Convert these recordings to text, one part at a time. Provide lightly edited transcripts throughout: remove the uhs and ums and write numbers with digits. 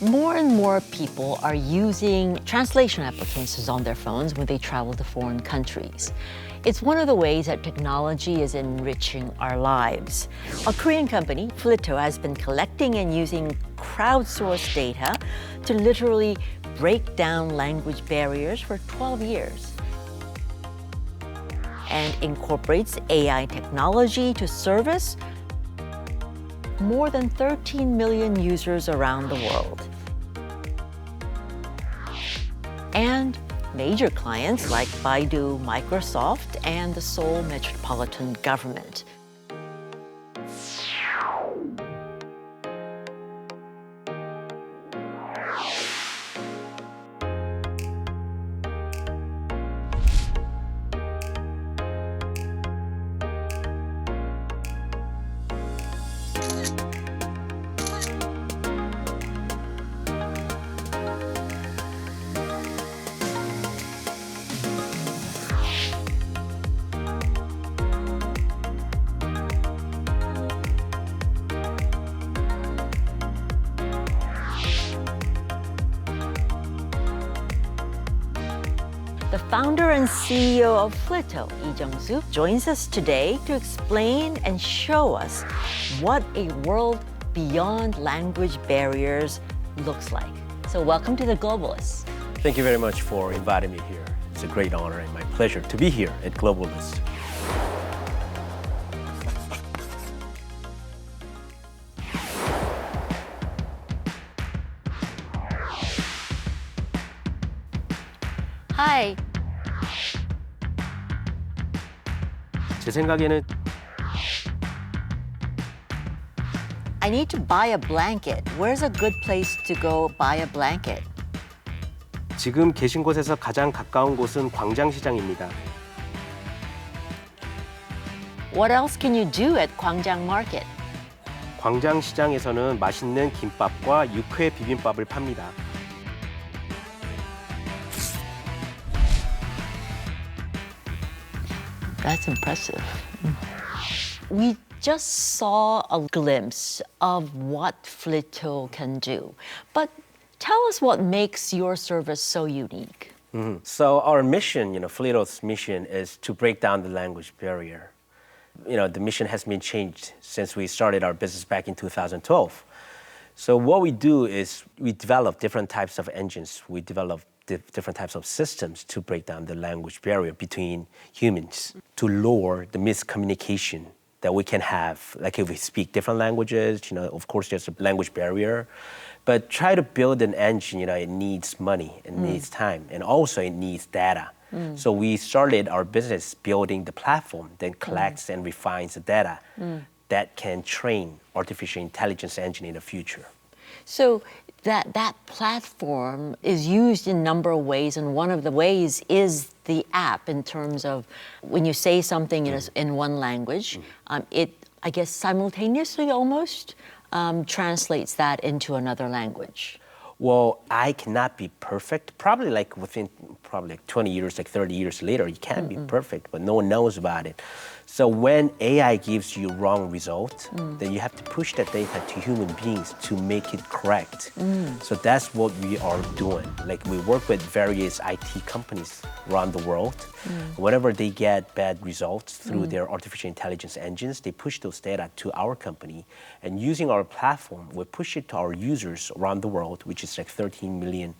More and more people are using translation applications on their phones when they travel to foreign countries. It's one of the ways that technology is enriching our lives. A Korean company, Flitto, has been collecting and using crowdsourced data to literally break down language barriers for 12 years and incorporates AI technology to service more than 13 million users around the world. And major clients like Baidu, Microsoft, and the Seoul Metropolitan Government. The founder and CEO of Flitto, Lee joins us today to explain and show us what a world beyond language barriers looks like. So welcome to the Globalists. Thank you very much for inviting me here. It's a great honor and my pleasure to be here at Globalists. Hi. 제 생각에는 I need to buy a blanket. Where's a good place to go buy a blanket? 지금 계신 곳에서 가장 가까운 곳은 광장시장입니다. What else can you do at Gwangjang Market? 광장시장에서는 맛있는 김밥과 육회 비빔밥을 팝니다. That's impressive. We just saw a glimpse of what Flitto can do. But tell us what makes your service so unique. So our mission, Flitto's mission is to break down the language barrier. The mission has been changed since we started our business back in 2012. So what we do is we develop different types of engines. We develop different types of systems to break down the language barrier between humans, to lower the miscommunication that we can have. Like if we speak different languages, of course there's a language barrier, but try to build an engine, it needs money, it needs time, and also it needs data. So we started our business building the platform that collects and refines the data that can train artificial intelligence engine in the future. So that platform is used in a number of ways, and one of the ways is the app in terms of when you say something in one language, it, I guess, simultaneously almost translates that into another language. Well, I cannot be perfect. Probably within 20 years, 30 years later, you can be perfect, but no one knows about it. So when AI gives you wrong result, then you have to push that data to human beings to make it correct. So that's what we are doing. We work with various IT companies around the world. Whenever they get bad results through their artificial intelligence engines, they push those data to our company. And using our platform, we push it to our users around the world, which is 13 million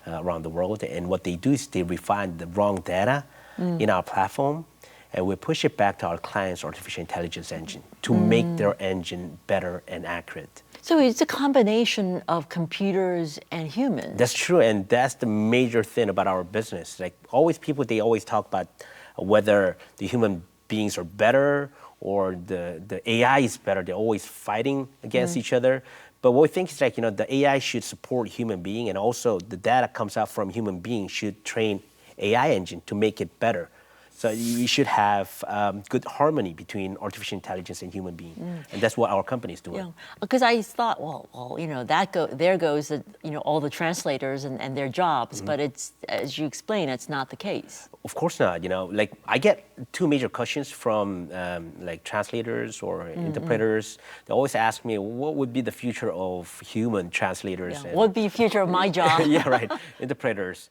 around the world. And what they do is they refine the wrong data in our platform, and we push it back to our client's artificial intelligence engine to make their engine better and accurate. So it's a combination of computers and humans. That's true, and that's the major thing about our business. They always talk about whether the human beings are better or the AI is better. They're always fighting against each other. But what we think is the AI should support human being, and also the data comes out from human beings should train AI engine to make it better. So you should have good harmony between artificial intelligence and human being, and that's what our company is doing. Yeah, because I thought, well, you know, there goes the, you know, all the translators and their jobs, but it's, as you explain, it's not the case. Of course not. You know, like I get two major questions from like translators or interpreters. They always ask me, what would be the future of human translators? Yeah. What would be the future of my job? Yeah, right. Interpreters.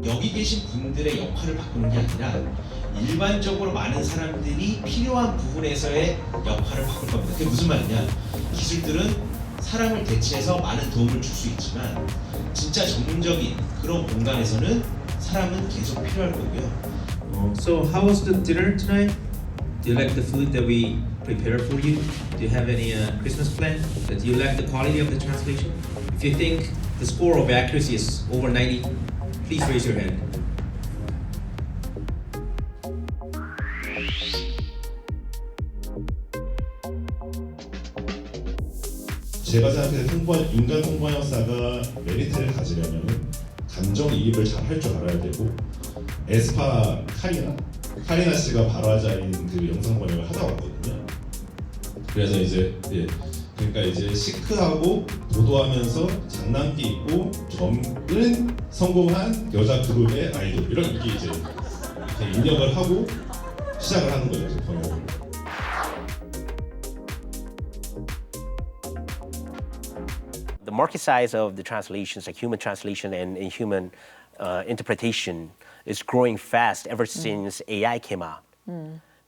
여기 계신 분들의 역할을 바꾸는 게 아니라 일반적으로 많은 사람들이 필요한 부분에서의 역할을 바꿀 겁니다. 그게 무슨 말이냐? 기술들은 사람을 대체해서 많은 도움을 줄 수 있지만 진짜 전문적인 그런 공간에서는 사람은 계속 필요할 거고요. So how was the dinner tonight? Do you like the food that we prepared for you? Do you have any Christmas plan? Do you like the quality of the translation? If you think the score of accuracy is over 90, please raise your hand. 제가 생각해서 인간 통번역사가 메리트를 가지려면 감정이입을 잘 할 줄 알아야 되고 에스파 카리나 씨가 발화자인 그 영상 번역을 하다 왔거든요. 그래서 이제 그러니까 이제 시크하고 도도하면서 장난기 있고 젊은 성공한 여자 그룹의 아이돌 이런 게 이제 이렇게 입력을 하고 시작을 하는 거죠, 이제 번역을. The market size of the translations, like human translation and human interpretation, is growing fast ever since AI came out.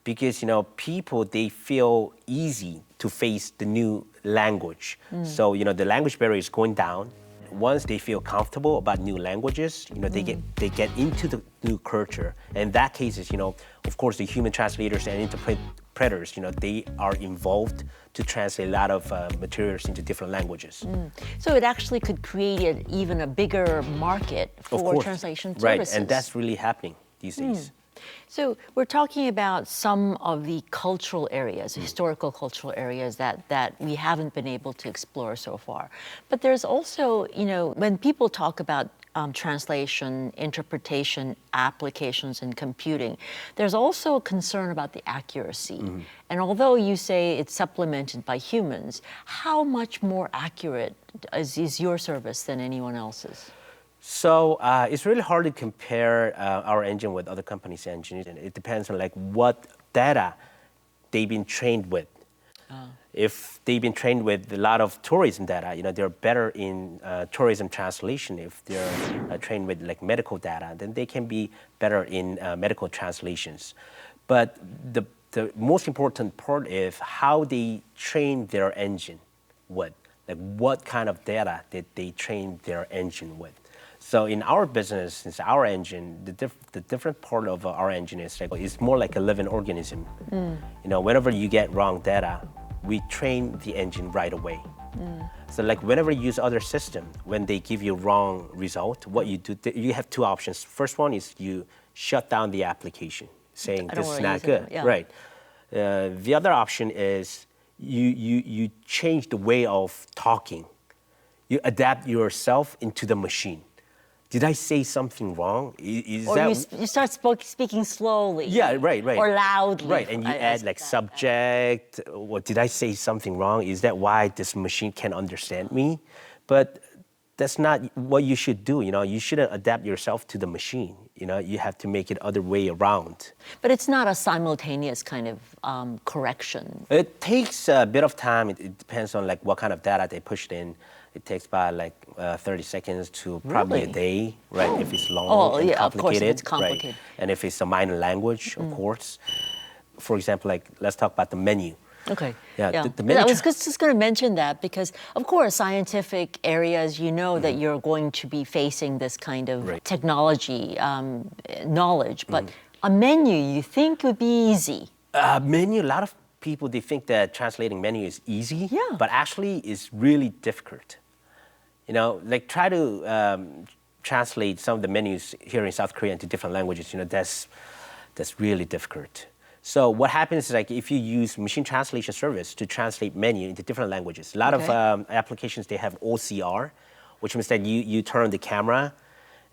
Because you know, people, they feel easy to face the new language. So you know, the language barrier is going down. Once they feel comfortable about new languages, you know, they get into the new culture. And in that case, you know, of course, the human translators and interpreters, you know, they are involved to translate a lot of materials into different languages. So it actually could create even a bigger market for translation services. Right, and that's really happening these days. So we're talking about some of the cultural areas, historical cultural areas that we haven't been able to explore so far. But there's also, you know, when people talk about translation, interpretation, applications, and computing, there's also a concern about the accuracy. And although you say it's supplemented by humans, how much more accurate is your service than anyone else's? So it's really hard to compare our engine with other companies' engines. It depends on like what data they've been trained with. If they've been trained with a lot of tourism data, you know, they're better in tourism translation. If they're trained with like medical data, then they can be better in medical translations. But the most important part is how they train their engine with, like what kind of data did they train their engine with. So in our business, since our engine, the different part of our engine is like, it's more like a living organism. You know, whenever you get wrong data, we train the engine right away. So like whenever you use other system, when they give you wrong result, what you do, you have two options. First one is you shut down the application, saying this is not good. Right. The other option is you change the way of talking. You adapt yourself into the machine. Did I say something wrong? You start speaking slowly. Yeah, right. Or loudly. Right, and you add like subject. Or did I say something wrong? Is that why this machine can understand me? But that's not what you should do. You know, you shouldn't adapt yourself to the machine. You know, you have to make it other way around. But it's not a simultaneous kind of correction. It takes a bit of time. It depends on like what kind of data they pushed in. It takes about like 30 seconds to probably a day, right? If it's long and complicated. Of course, it's complicated. Right? And if it's a minor language, of course. For example, like let's talk about the menu. Okay. Yeah. The menu I was just going to mention that because, of course, scientific areas, you know that you're going to be facing this kind of technology knowledge. But a menu, you think would be easy. Menu, a lot of people, they think that translating menu is easy. Yeah. But actually, it's really difficult. You know, like try to translate some of the menus here in South Korea into different languages. You know, that's really difficult. So what happens is like if you use machine translation service to translate menu into different languages, a lot of applications, they have OCR, which means that you turn on the camera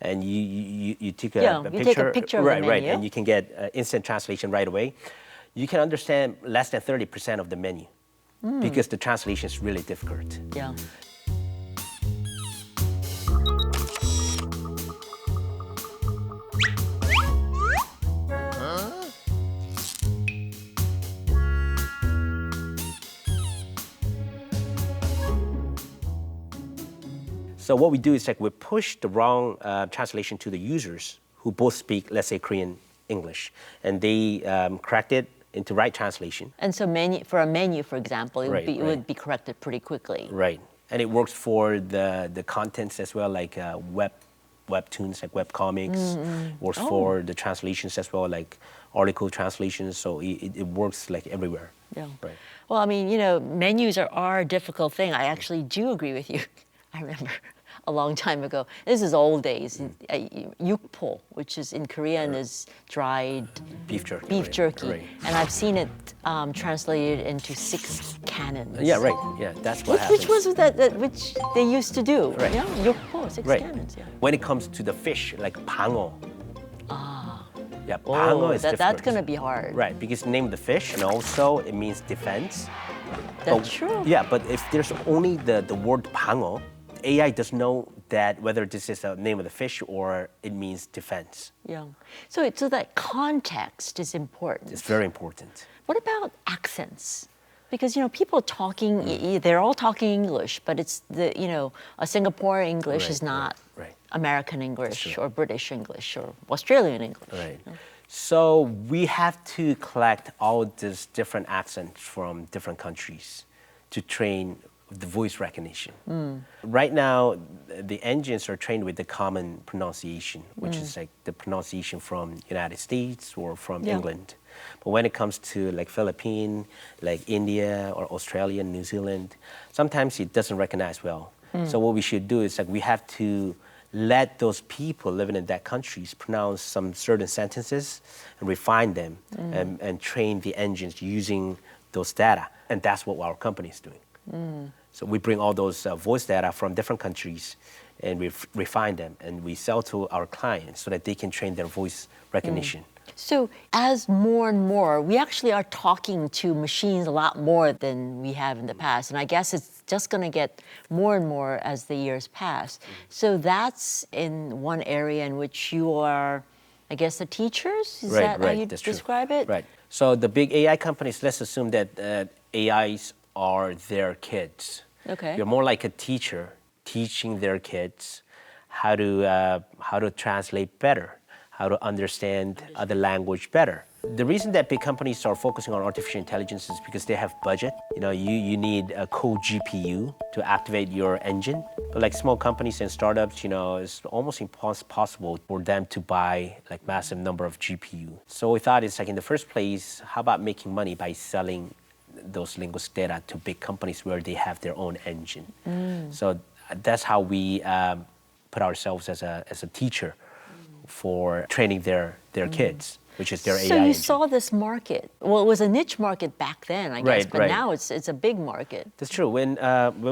and you take a picture. You take a picture of the menu. And you can get instant translation right away. You can understand less than 30% of the menu because the translation is really difficult. Yeah. So what we do is like we push the wrong translation to the users who both speak, let's say, Korean, English, and they correct it into right translation. And so for a menu, for example, it would be corrected pretty quickly. Right, and it works for the contents as well, like webtoons, like webcomics. Works for the translations as well, like article translations. So it works like everywhere. Yeah. Right. Well, I mean, menus are a difficult thing. I actually do agree with you. I remember a long time ago. This is old days. Yukpo, which is in Korean is dried beef jerky. Right. And I've seen it translated into 6 cannons. Yeah, right. Yeah, that's what happens. Which was that which they used to do? Right. Yeah, Yukpo, 6 cannons. Yeah. When it comes to the fish, like 방어. Yeah, Oh, 방어 is difficult. that's gonna be hard. Right, because the name of the fish, and also it means defense. That's true. Yeah, but if there's only the word 방어, AI doesn't know that whether this is the name of the fish or it means defense. Yeah. So that context is important. It's very important. What about accents? Because people talking, they're all talking English, but it's a Singapore English is not American English or British English or Australian English. Right. So we have to collect all these different accents from different countries to train the voice recognition. Right now, the engines are trained with the common pronunciation, which is like the pronunciation from United States or from England. But when it comes to like Philippine, like India or Australia, New Zealand, sometimes it doesn't recognize well. So what we should do is like we have to let those people living in that countries pronounce some certain sentences and refine them and train the engines using those data. And that's what our company is doing. So we bring all those voice data from different countries and we refine them and we sell to our clients so that they can train their voice recognition. So as more and more, we actually are talking to machines a lot more than we have in the past. And I guess it's just going to get more and more as the years pass. So that's in one area in which you are, I guess, the teachers? Is that how you describe it? Right. So the big AI companies, let's assume that AIs are their kids. Okay. You're more like a teacher teaching their kids how to translate better, how to understand other language better. The reason that big companies are focusing on artificial intelligence is because they have budget. You need a cool GPU to activate your engine. But like small companies and startups, it's almost impossible for them to buy like massive number of GPU. So we thought it's like in the first place, how about making money by selling those linguistic data to big companies where they have their own engine. So that's how we put ourselves as a teacher for training their kids, which is their AI So you engine. saw this market. Well, it was a niche market back then, I guess, but now it's a big market. That's true. When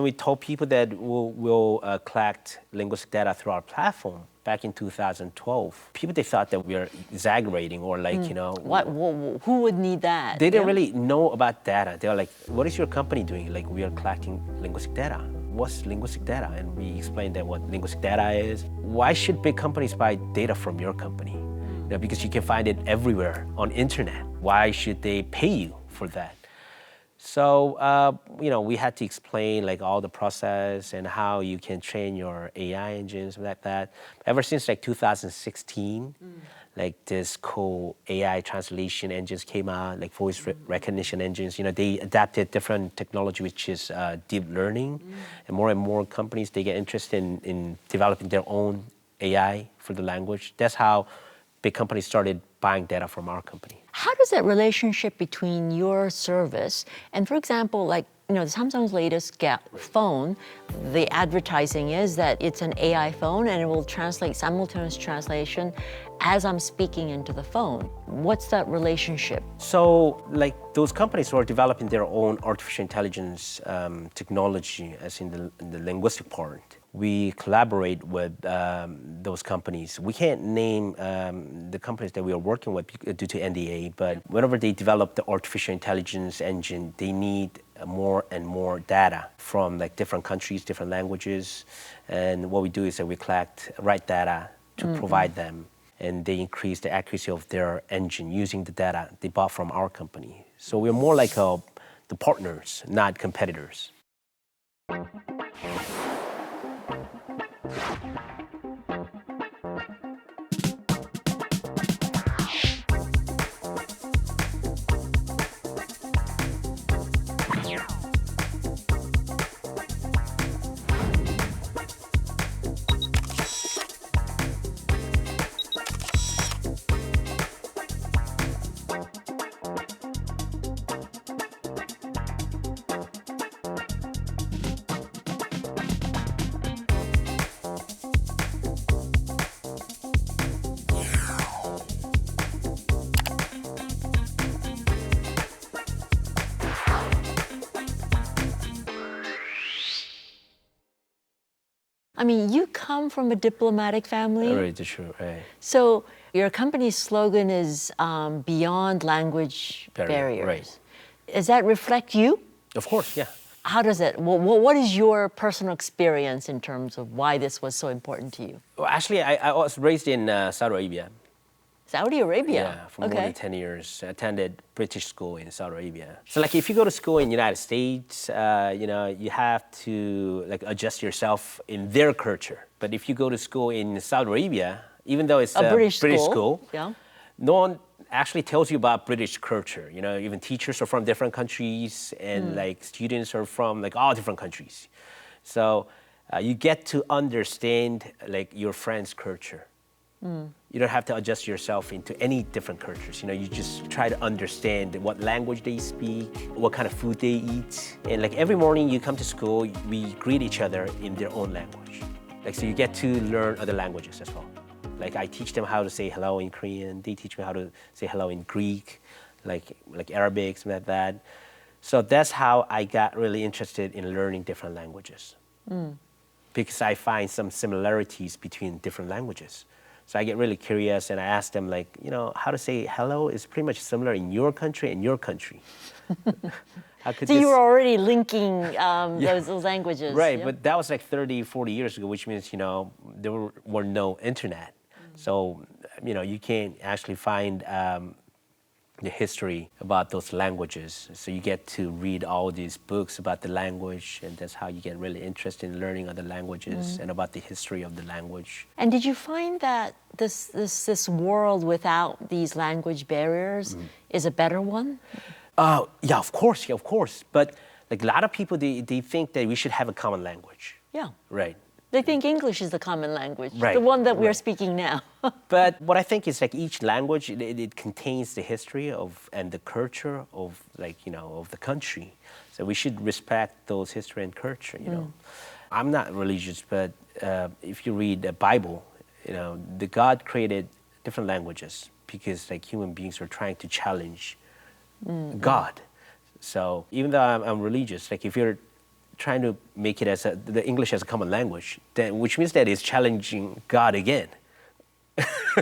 we told people that we'll collect linguistic data through our platform back in 2012, they thought that we are exaggerating or like, Who would need that? They didn't really know about data. They were like, what is your company doing? Like, we are collecting linguistic data. What's linguistic data? And we explained that what linguistic data is. Why should big companies buy data from your company? Because you can find it everywhere on internet. Why should they pay you for that? So, we had to explain like all the process and how you can train your AI engines like that. Ever since like 2016, like this cool AI translation engines came out, like voice recognition engines. They adapted different technology, which is deep learning. And more companies, they get interested in developing their own AI for the language. That's how big companies started buying data from our company. How does that relationship between your service and, for example, like Samsung's latest phone, the advertising is that it's an AI phone and it will translate simultaneous translation as I'm speaking into the phone. What's that relationship? So, like those companies who are developing their own artificial intelligence technology, as in the linguistic part, we collaborate with those companies. We can't name the companies that we are working with due to NDA, but whenever they develop the artificial intelligence engine, they need more and more data from like different countries, different languages. And what we do is that we collect right data to provide them, and they increase the accuracy of their engine using the data they bought from our company. So we're more like the partners, not competitors. I mean, you come from a diplomatic family. Right, that's true, right. So your company's slogan is beyond language barriers. Right. Does that reflect you? Of course, yeah. How does it, what is your personal experience in terms of why this was so important to you? Well, actually, I was raised in Saudi Arabia. Saudi Arabia? Yeah, for more than 10 years. I attended British school in Saudi Arabia. So like if you go to school in the United States, you have to like adjust yourself in their culture. But if you go to school in Saudi Arabia, even though it's a British school, yeah. No one actually tells you about British culture. Even teachers are from different countries, and like students are from like all different countries. So you get to understand like your friend's culture. You don't have to adjust yourself into any different cultures. You just try to understand what language they speak, what kind of food they eat. And like every morning you come to school, we greet each other in their own language. Like so you get to learn other languages as well. Like I teach them how to say hello in Korean. They teach me how to say hello in Greek, like Arabic, something like that. So that's how I got really interested in learning different languages. Because I find some similarities between different languages. So I get really curious and I ask them like, how to say hello is pretty much similar in your country and your country. So you were already linking those languages. Right, yeah? but that was like 30, 40 years ago, which means, there were no internet. So, you can't actually find the history about those languages. So you get to read all these books about the language, and that's how you get really interested in learning other languages and about the history of the language. And did you find that this world without these language barriers is a better one? Yeah, of course. But like a lot of people, they think that we should have a common language. Yeah. Right. They think English is the common language, Right, the one that we're right. speaking now. But what I think is like each language, it contains the history and the culture of of the country. So we should respect those history and culture, I'm not religious, but if you read the Bible, the God created different languages because like human beings are trying to challenge God. So even though I'm religious, like if you're trying to make it as the English as a common language, then which means that it's challenging God again.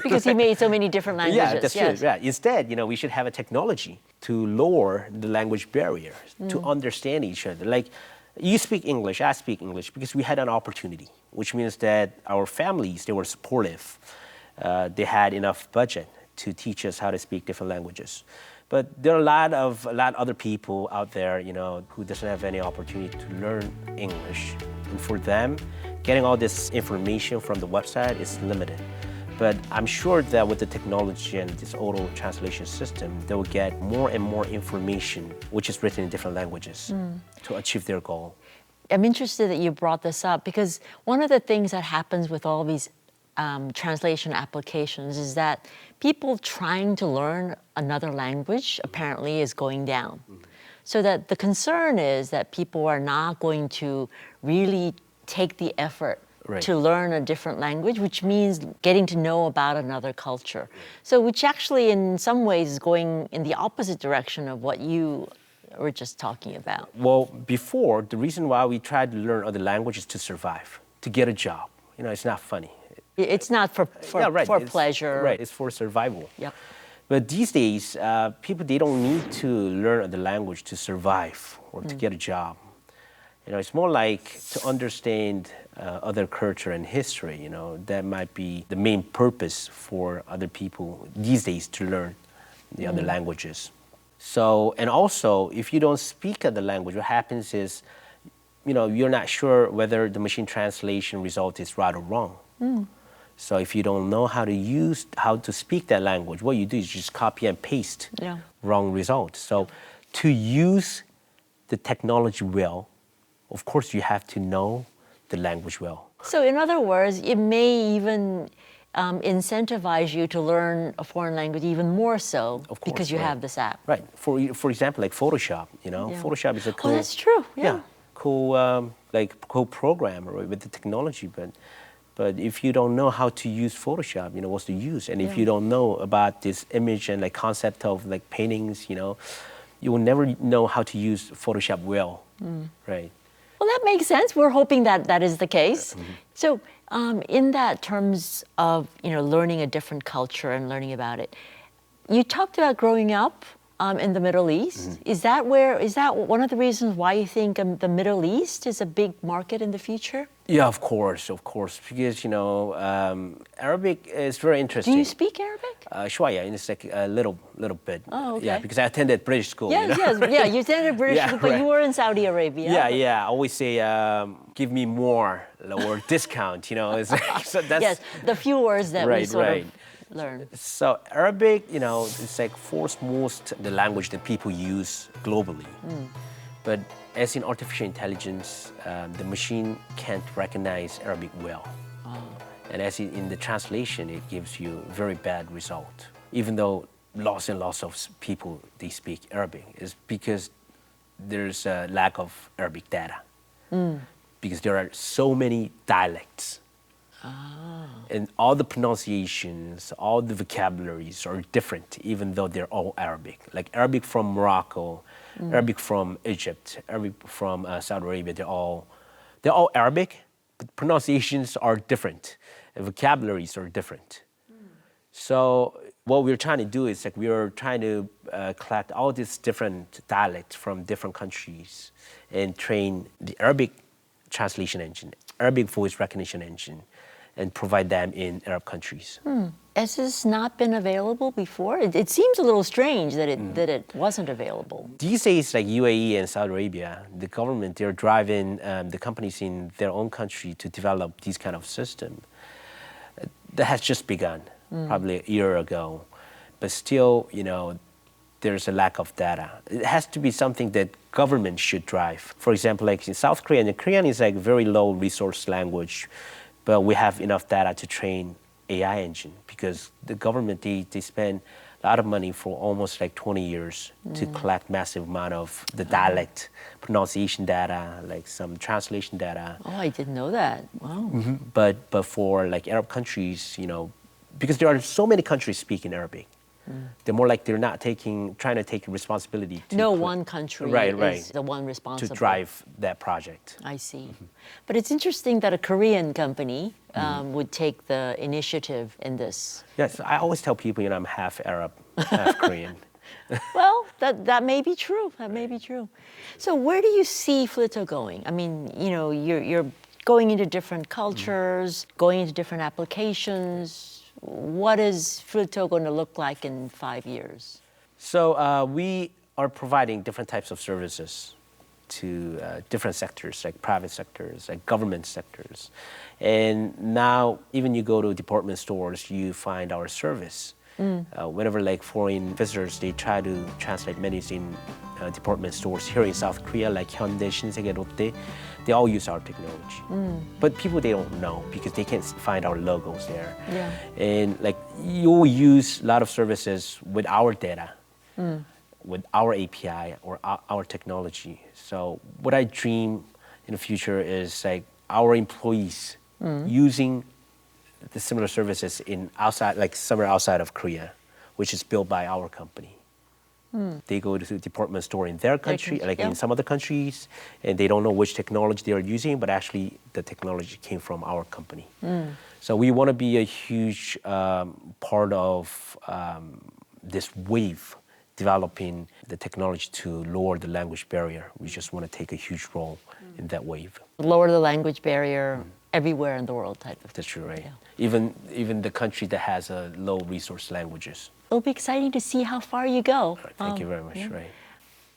Because he made so many different languages. Yeah, that's true. Yeah. Instead, we should have a technology to lower the language barrier, to understand each other. Like, you speak English, I speak English, because we had an opportunity, which means that our families, they were supportive. They had enough budget to teach us how to speak different languages. But there are a lot other people out there, who doesn't have any opportunity to learn English. And for them, getting all this information from the website is limited. But I'm sure that with the technology and this auto translation system, they will get more and more information, which is written in different languages, to achieve their goal. I'm interested that you brought this up because one of the things that happens with all these translation applications is that people trying to learn another language apparently is going down. So that the concern is that people are not going to really take the effort Right. to learn a different language, which means getting to know about another culture. So which actually in some ways is going in the opposite direction of what you were just talking about. Well, before, the reason why we tried to learn other languages is to survive, to get a job. You know, it's not funny. It's not for Yeah, right. for It's- pleasure. Right, it's for survival. Yep. But these days, people, they don't need to learn another language to survive or to get a job. You know, it's more like to understand other culture and history, you know, that might be the main purpose for other people these days to learn the other languages. So, and also, if you don't speak the language, what happens is, you know, you're not sure whether the machine translation result is right or wrong. So if you don't know how to speak that language, what you do is just copy and paste Yeah. wrong result. So to use the technology well, of course you have to know the language well. So in other words, it may even incentivize you to learn a foreign language even more so Of course, because you right. have this app. Right. For example, like Photoshop, you know, Yeah. Photoshop is a cool. Oh, that's true. Yeah. cool cool program, right, with the technology, but if you don't know how to use Photoshop, you know, what's the use? And if you don't know about this image and like concept of like paintings, you know, you will never know how to use Photoshop well, right? Well, that makes sense. We're hoping that that is the case. So, in that terms of learning a different culture and learning about it, you talked about growing up in the Middle East. Is that one of the reasons why you think the Middle East is a big market in the future? Yeah, of course, because Arabic is very interesting. Do you speak Arabic? Shwaya, and it's like a little bit. Oh, okay. Yeah, because I attended British school. Yes, you know? yes, yeah. You attended British, Yeah, but right. you were in Saudi Arabia. Yeah. I always say, give me more or discount. You know, it's like, so that's Yes, the few words that we Right, sort right. of learn. So Arabic, it's like foremost the language that people use globally. But as in artificial intelligence, the machine can't recognize Arabic well. And as in the translation, it gives you very bad result. Even though lots and lots of people, they speak Arabic, is because there's a lack of Arabic data. Because there are so many dialects. And all the pronunciations, all the vocabularies are different, even though they're all Arabic. Like Arabic from Morocco, Arabic from Egypt, Arabic from Saudi Arabia, they're all Arabic, but pronunciations are different, and vocabularies are different. So what we're trying to do is we're trying to collect all these different dialects from different countries and train the Arabic translation engine, Arabic voice recognition engine, and provide them in Arab countries. Has this not been available before? It seems a little strange that it wasn't available. These days, like UAE and Saudi Arabia, the government, they're driving the companies in their own country to develop these kind of system. That has just begun, probably a year ago. But still, there's a lack of data. It has to be something that government should drive. For example, like in South Korea, and Korean is like very low resource language, but we have enough data to train AI engine because the government, they spend a lot of money for almost like 20 years to collect massive amount of the dialect pronunciation data, like some translation data. Oh, I didn't know that. Wow. But for like Arab countries, because there are so many countries speaking Arabic, they're more like they're not trying to take responsibility. No one country is the one responsible. to drive that project. I see. But it's interesting that a Korean company would take the initiative in this. Yes, I always tell people, I'm half Arab, half Korean. Well, that may be true. That may be true. So where do you see Flitto going? I mean, you're going into different cultures, going into different applications. What is Flitto going to look like in 5 years? So we are providing different types of services to different sectors, like private sectors, like government sectors. And now, even you go to department stores, you find our service. Whenever like foreign visitors, they try to translate menus in department stores here in South Korea, like Hyundai, Shinsegae, Lotte, they all use our technology. But people, they don't know because they can't find our logos there. Yeah. And like you'll use a lot of services with our data. with our API or our technology. So what I dream in the future is like our employees using the similar services in outside, like somewhere outside of Korea, which is built by our company. They go to the department store in their country, like in some other countries, and they don't know which technology they are using, but actually the technology came from our company. So we want to be a huge part of this wave developing the technology to lower the language barrier. We just want to take a huge role in that wave. Lower the language barrier everywhere in the world type of thing. That's true, right? Yeah. Even the country that has low resource languages. It'll be exciting to see how far you go. Thank you very much, yeah. right.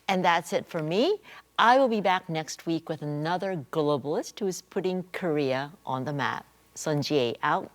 And that's it for me. I will be back next week with another globalist who is putting Korea on the map. Sun Jie out.